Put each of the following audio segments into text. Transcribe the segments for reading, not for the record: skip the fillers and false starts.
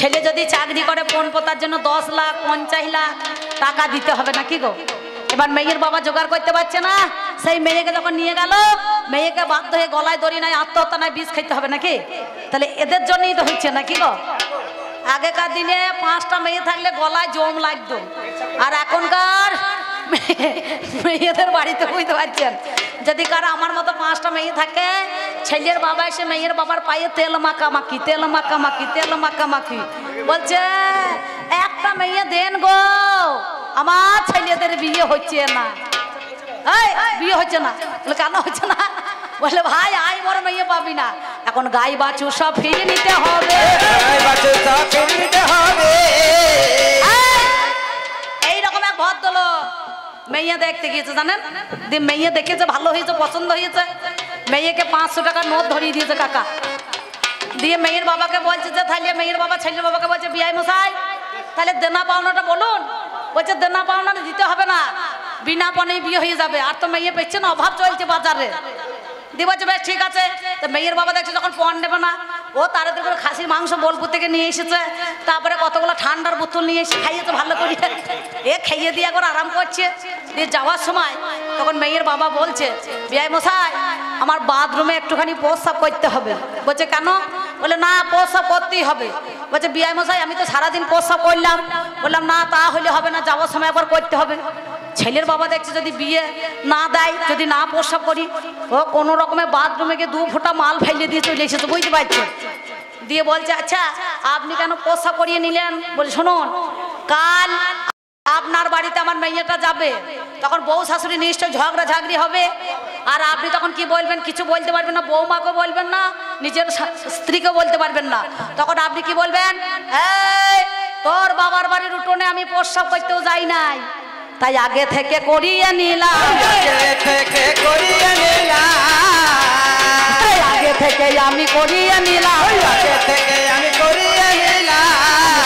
ছেলে যদি চাকরি করে পণ পোতার জন্য 10 লাখ 50 লাখ টাকা দিতে হবে নাকি গো। এবার মেয়ের বাবা জোগাড় করতে পারছে না, সেই মেয়েকে যখন নিয়ে গেল মেয়েকে বাধ্য হয়ে গলায় দড়ি নাই আত্মহত্যা নাই বিষ খাইতে হবে নাকি। তাহলে এদের জন্যই তো হচ্ছে নাকি গো। আগেকার দিনে 5টা মেয়ে থাকলে গলায় জম লাগতো, আর এখনকার মেয়েদের বাড়িতে বুঝতে পারছেন যদি কারো আমার মতো 5টা মেয়ে থাকে, ছেলের বাবা এসে মেয়ের বাবার পায়ে তেল মাখামাখি তেল মাখামাখি তেল মাখামাখি বলছে একটা মেয়ে দেন গো, আমার ছেলেদের বিয়ে হচ্ছে না। বিয়ে হচ্ছে না, বলে কেন হচ্ছে না? বলে ভাই আই বড় মেয়ে পাবি না, এখন গাই বাছু সব ফিরে নিতে হবে। এইরকম এক ভদ্রলোক মেয়ে দেখতে গিয়েছে জানেন, মেয়ে দেখেছে ভালো হয়েছে পছন্দ হয়েছে, মেয়েকে 500 টাকার নোট ধরিয়ে দিয়েছে কাকা। দিয়ে মেয়ের বাবাকে বলছে যে তাহলে মেয়ের বাবা ছেলের বাবাকে বলছে বিআই মশাই তাহলে দেনা পাওনাটা বলুন। বলছে দেনা পাওনা দিতে হবে না, বিনা পণেই বিয়ে হয়ে যাবে, আর তো মেয়ে পেচ্ছে না, অভাব চলছে বাজারে। দিয়ে বলছে বেশ ঠিক আছে। তো মেয়ের বাবা দেখছে যখন পণ নেবে না, ও তাড়াতাড়ি করে খাসির মাংস বোলপুর থেকে নিয়ে এসেছে, তারপরে কতগুলো ঠান্ডার বোতল নিয়ে এসে খাইয়েছে ভালো করে, এ খাইয়ে দিয়ে এখন আরাম করছে। দিয়ে যাওয়ার সময় তখন মেয়ের বাবা বলছে বিআই মশাই আমার বাথরুমে একটুখানি প্রস্রাব করতে হবে। বলছে কেন? বলে না প্রস্রাব করতেই হবে। বলছে বিআই মশাই আমি তো সারাদিন প্রস্রাব করলাম। বললাম না তা হলে হবে না, যাওয়ার সময় একবার করতে হবে। ছেলের বাবা দেখছে যদি বিয়ে না দেয়, যদি না প্রস্রাব করি, ও কোনো রকমের বাথরুমে গিয়ে 2 ফোঁটা মাল ফেলে দিয়ে চলে এসেছে, বুঝতে পারছেন। দিয়ে বলছে আচ্ছা আপনি কেন প্রস্রাব করিয়ে নিলেন? বলে শুনুন কাল আপনার বাড়িতে আমার মেয়েটা যাবে, তখন বউ শাশুড়ি নিশ্চয় ঝগড়া ঝাগড়ি হবে, আর আপনি তখন কি বলবেন? কিছু বলতে পারবেন না, বৌমাকে বলবেন না, নিজের স্ত্রীকে বলতে পারবেন না। তখন আপনি কি বলবেন? এই তোর বাবার বাড়ির উঠোনে আমি প্রস্রাব করতেও যাই নাই, তাই আগে থেকে করিয়ে নিলাম, আগে থেকে আমি করিয়ে নিলাম,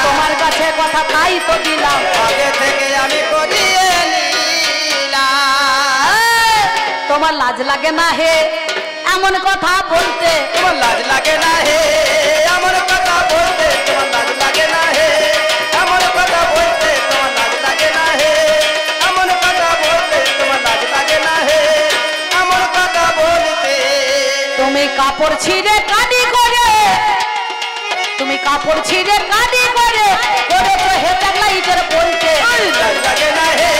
তোমার কাছে কথা তাই তো দিলাম, আগে থেকে আমি করিয়ে নিলাম। তোমার লাজ লাগে না হে এমন কথা বলতে? তোমার লাজ লাগে না হে এমন কথা বলতে? তোমার লাজ লাগে না হে এমন কথা বলতে? তোমার লাজ লাগে না হে এমন কথা বলতে? তোমার লাজ লাগে না হে এমন কথা বলতে? তুমি কাপড় ছিঁড়ে কাটি করে, তুমি কাপড় ছিঁড়ে কাটি করে করেছো হেডলাইটের বলতে, লাজ লাগে না হে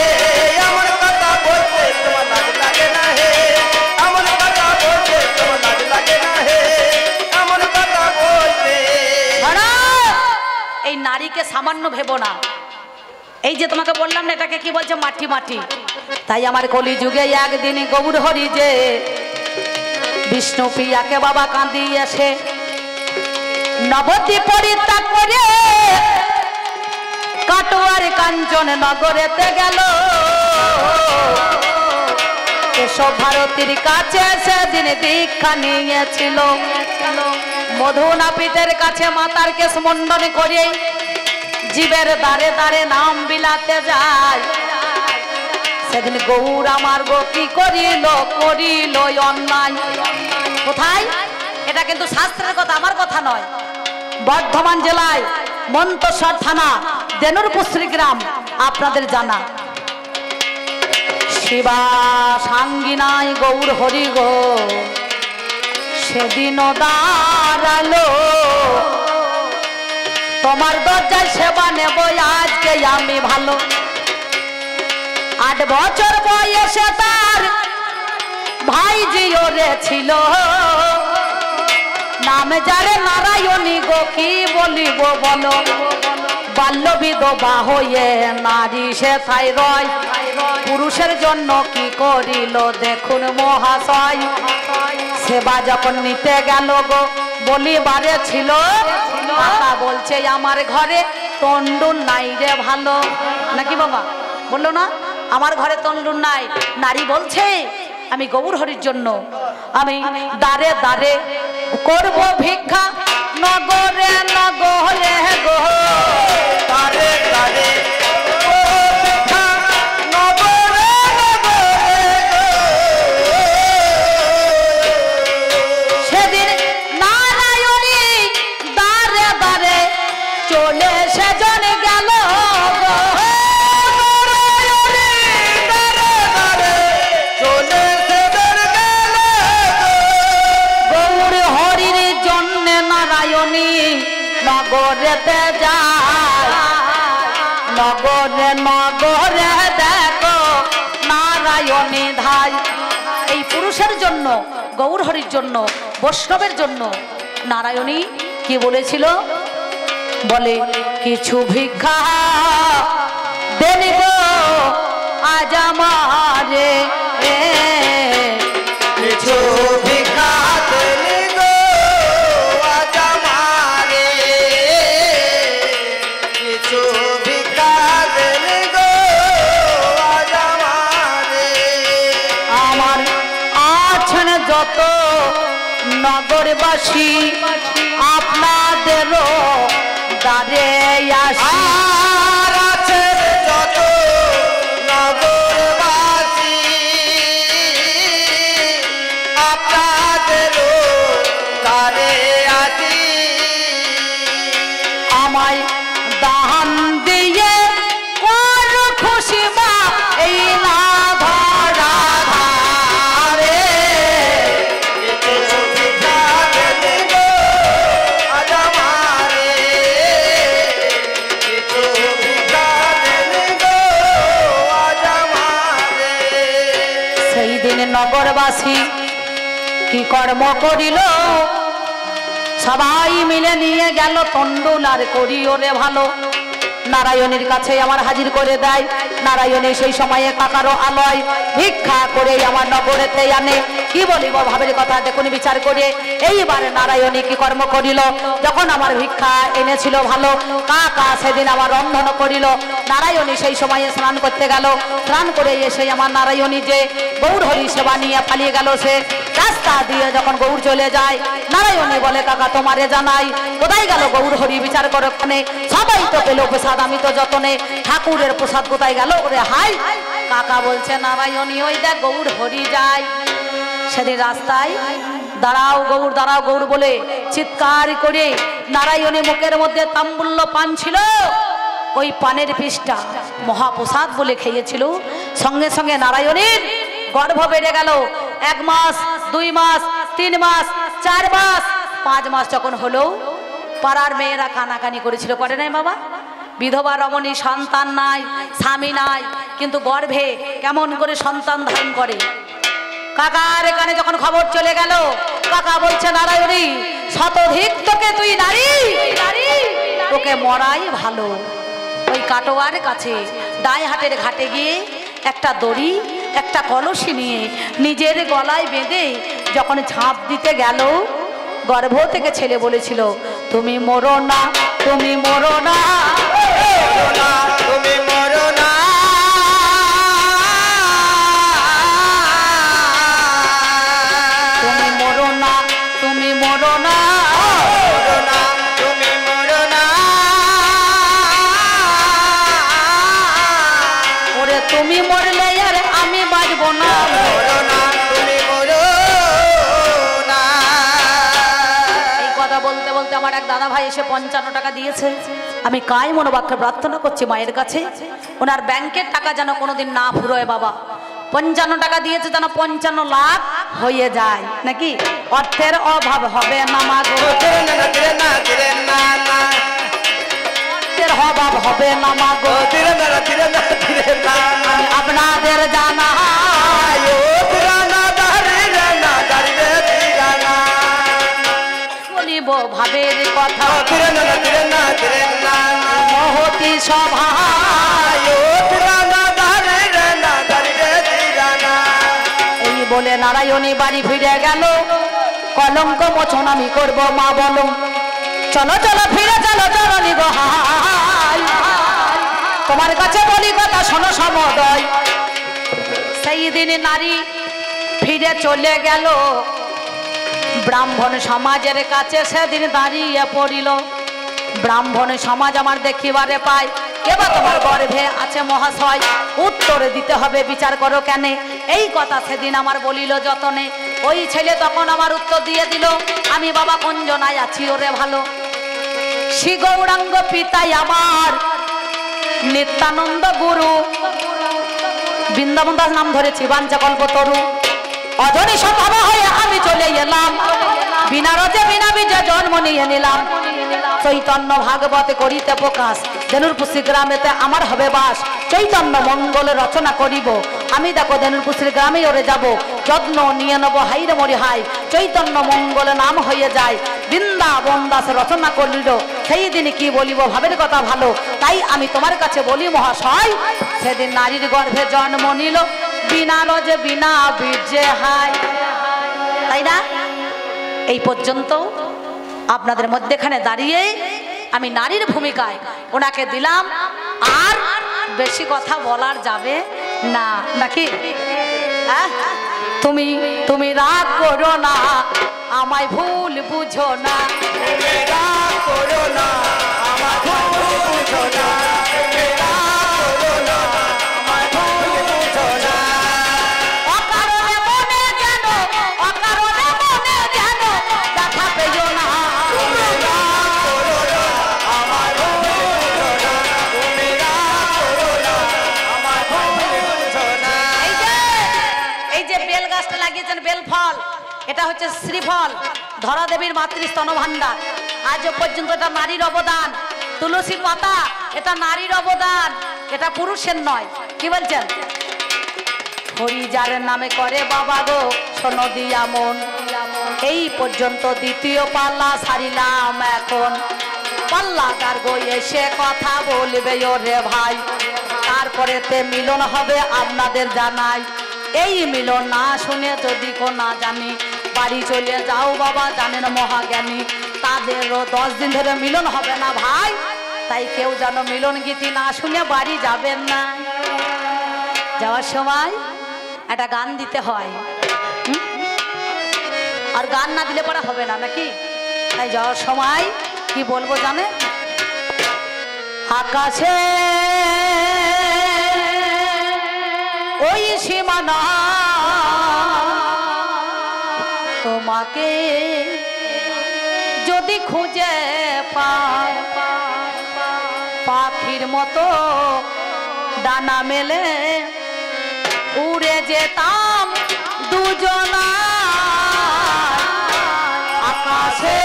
এমন কথা বলতে? তোমার লাজ লাগে না হে এমন কথা বলতে? তোমার লাজ লাগে না হে এমন কথা বলতে? এই নারীকে সামান্য ভেবো না। এই যে তোমাকে বললাম না এটাকে কি বলছে? মাটি মাটি। তাই আমার কলিযুগে একদিন গৌর হরি যে বিষ্ণু প্রিয়াকে বাবা কাঁদিয়েছে, নবদ্বীপ পরিত্যাগ করে কাটোয়ার কাঞ্চন নগরেতে গেল, কেশব ভারতীর কাছে সেদিন দীক্ষা নিয়েছিল, মধু নাপিতের কাছে মাতার কেশ মন্ডন করে জীবের দ্বারে দ্বারে নাম বিলাতে যায়। সেদিন গৌর আমার গো কি করিল করিল অন্যায়। কোথায়? এটা কিন্তু শাস্ত্রের কথা, আমার কথা নয়। বর্ধমান জেলায় মন্তসর থানা দেনুরপুশ্রী গ্রাম, আপনাদের জানা। শিবা সাঙ্গিনায় গৌর হরি গো সেদিনও দাঁড়ালো, তোমার দরজায় সেবা নেব আজকে আমি ভালো। 8 বছর বয়সে তার ভাই জিওরে ছিল, নাম যারে নারায়ণী গো কি বলিব বলো। বাল্য বিধবা হয়ে নারী সে থাই রয়, পুরুষের জন্য কি করিল দেখুন মহাশয়। সেবা যখন নিতে গেল গো বলিবারে ছিল, কাকা বলছে আমার ঘরে তন্ডুল নাই রে ভালো, নাকি বাবা বললো না আমার ঘরে তন্ডুল নাই। নারী বলছে আমি গৌর হরির জন্য আমি দাঁড়ে দাঁড়ে করব ভিক্ষা, নগরে নগরে গো দাঁড়ে দাঁড়ে চলে সেজন গেল গৌর হরির জন্য নারায়ণী নগরেতে যায় নগরে নগরে দেখো নারায়ণী ধাই। এই পুরুষের জন্য গৌর হরির জন্য বৈষ্ণবের জন্য নারায়ণী কি বলেছিল বলে কিছু ভিক্ষা দেন গো আজ আমারে কিছু ভিক্ষা দেন গো আজ আমারে কিছু ভিক্ষা দেন গো আজ আমারে আমার আছেন যত নগরবাসী আপনাদেরও দ্বারে আসি আর আছে যত নগরবাসী আপনাদেরও দ্বারে আসি আমায় দান দিয়ে কর খুশি মা এই না ধরা ধারে কিছু ভিক্ষা দেন গো আজ আমারে কিছু ভিক্ষা দেন গো আজ আমারে সেই দিন নগরবাসী কি কর্ম করিল সবাই মিলে নিয়ে গেল তন্ডুল আর করি ওরে ভালো নারায়ণীর কাছে আমার হাজির করে দেয় নারায়ণী সেই সময়ে কাকারও আলয় ভিক্ষা করে আমার নগরেতে আনে কি বলিব ভাবের কথা দেখুন বিচার করে এইবারে নারায়ণী কি কর্ম করিল যখন আমার ভিক্ষা এনেছিল ভালো কাকা সেদিন আমার রন্ধন করিল নারায়ণী সেই সময়ে স্নান করতে গেল স্নান করে এসে আমার নারায়ণী যে গৌর হরি সেবা নিয়ে পালিয়ে গেল সে রাস্তা দিয়ে যখন গৌর চলে যায় নারায়ণী বলে কাকা তোমারে জানাই কোথায় গেল গৌর হরি বিচার করো ওখানে সবাই তো পেল প্রসাদ আমি তো যতনে ঠাকুরের প্রসাদ কোথায় গেল ওরে হাই কাকা বলছে নারায়ণী ওই দেখ গৌর হরি যায় সেদিন রাস্তায় দাঁড়াও গৌর বলে চিৎকার করে নারায়ণী মুখের মধ্যে তাম্বুল্য পান ছিল ওই পানের পিসটা মহাপ্রসাদ বলে খেয়েছিল সঙ্গে সঙ্গে নারায়ণীর গর্ভ বেড়ে গেল 1 মাস 2 মাস 3 মাস 4 মাস 5 মাস যখন হলো পাড়ার মেয়েরা কানাকানি করেছিল করে নাই বাবা বিধবা রমণী সন্তান নাই স্বামী নাই কিন্তু গর্ভে কেমন করে সন্তান ধারণ করে কাকার এখানে যখন খবর চলে গেল কাকা বলছে নারায়ণী শতধিক তোকে তুই নারী তোকে মরাই ভালো ওই কাটোয়ার কাছে দায়হাটের ঘাটে গিয়ে একটা দড়ি একটা কলসি নিয়ে নিজের গলায় বেঁধে যখন ঝাঁপ দিতে গেল গর্ভ থেকে ছেলে বলেছিল তুমি মরো না তুমি মরো না তুমি মরো না তুমি মরো না তুমি মরো না মরো না তুমি মরো না ওরে তুমি মরলে আর আমি বাঁচবো না মরো না তুমি মরো না এই কথা বলতে বলতে আমার এক দাদা ভাই এসে 55 টাকা দিয়েছে আমি কাই মনোবাক্যে প্রার্থনা করছি মায়ের কাছে ওনার ব্যাংকের টাকা যেন কোনোদিন না ফুরোয় বাবা 55 টাকা দিয়েছে যেন 55 লাখ হয়ে যায় নাকি অর্থের অভাব হবে না মা গো অর্থের অভাব হবে না মা গো আমি আপনাদের জানা বলিব ভাবের কথা মহতি সভা এই বলে নারায়ণী বাড়ি ফিরে গেল কলঙ্ক মোচন আমি করব মা বলো চলো চলো ফিরে চলো চরণী গো হাই তোমার কাছে বলি কথা শোনো সমদয় সেই দিন নারী ফিরে চলে গেল ব্রাহ্মণ সমাজের কাছে সেদিন দাঁড়িয়ে পড়িল ব্রাহ্মণ সমাজ আমার দেখিবারে পায় এবার তোমার গর্ভে আছে মহাশয় উত্তর দিতে হবে বিচার করো কেন এই কথা সেদিন আমার বলিল যতনে ওই ছেলে তখন আমার উত্তর দিয়ে দিল আমি বাবা কঞ্জনায় আছি ওরে ভালো শ্রী গৌরাঙ্গ পিতাই আমার নিত্যানন্দ গুরু। বৃন্দাবন দাস নাম ধরেছি, বাঞ্ছা কল্পতরু। অজনী সম্ভব হয়ে আমি চলে এলাম, বিনা রজে বিনা বীজে জন্ম নিয়ে নিলাম। চৈতন্য ভাগবত করিতে প্রকাশ, ধেনুরপুষি গ্রামেতে আমার হবে বাস। চৈতন্য মঙ্গল রচনা করিব, আমি দেখো ধেনুরপুষির গ্রামে ওরে যাব। যত্ন নিয়ে নেবো হাইরে মরি হাই, চৈতন্য মঙ্গল নাম হয়ে যায়। বৃন্দাবন দাস রচনা করিল, সেই দিন কি বলিব ভাবের কথা ভালো। তাই আমি তোমার কাছে বলি মহাশয়, সেদিন নারীর গর্ভে জন্ম নিল, বিনা রজে বিনা বীর্যে হাই। তাই না? এই পর্যন্ত আপনাদের মধ্যেখানে দাঁড়িয়ে আমি নারীর ভূমিকায় ওনাকে দিলাম, আর বেশি কথা বলার যাবে না, নাকি? তুমি তুমি রাগ করো না, আমায় ভুল বুঝো না। তুমি রাগ করো না, আমার ভুল বুঝো না। তুমি রাগ করো না, আমার ভুল বুঝো না। অকারণে মনে যেন, অকারণে মনে যেন দেখা পেও না। তুমি রাগ করো না, আমার ভুল বুঝো না। তুমি রাগ করো না, আমার ভুল বুঝো না। এই যে বেল গাছটা লাগিয়েছেন, বেল ফল, এটা হচ্ছে শ্রীফল, ধরা দেবীর মাতৃস্তন ভাণ্ডার। আজ পর্যন্ত এটা নারীর অবদান। তুলসী পাতা, এটা নারীর অবদান, এটা পুরুষের নয়। কি বলছেন? হরি যার নামে করে বাবা গো শোনো দিয়া মন। এই পর্যন্ত দ্বিতীয় পাল্লা সারিলাম, এখন পাল্লা গার্গ এসে কথা বলবে ওরে ভাই। তারপরেতে মিলন হবে আপনাদের জানাই। এই মিলন না শুনে যদি কো না জানি, বাড়ি চলে যাও বাবা, জানেন মহাজ্ঞানী। তাদেরও 10 দিন ধরে মিলন হবে না ভাই। তাই কেউ যেন মিলন গীতি না শুনে বাড়ি যাবেন না। যাওয়ার সময় একটা গান দিতে হয়, আর গান না দিলে পরে হবে না, নাকি? তাই যাওয়ার সময় কি বলবো জানে? আকাশে ওই সীমানা তোমাকে যদি খুঁজে পায়, পাখির মতো ডানা মেলে উড়ে যেতাম দুজনা আকাশে।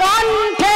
কণ্ঠে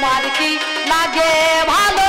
তোমার কি লাগে ভালো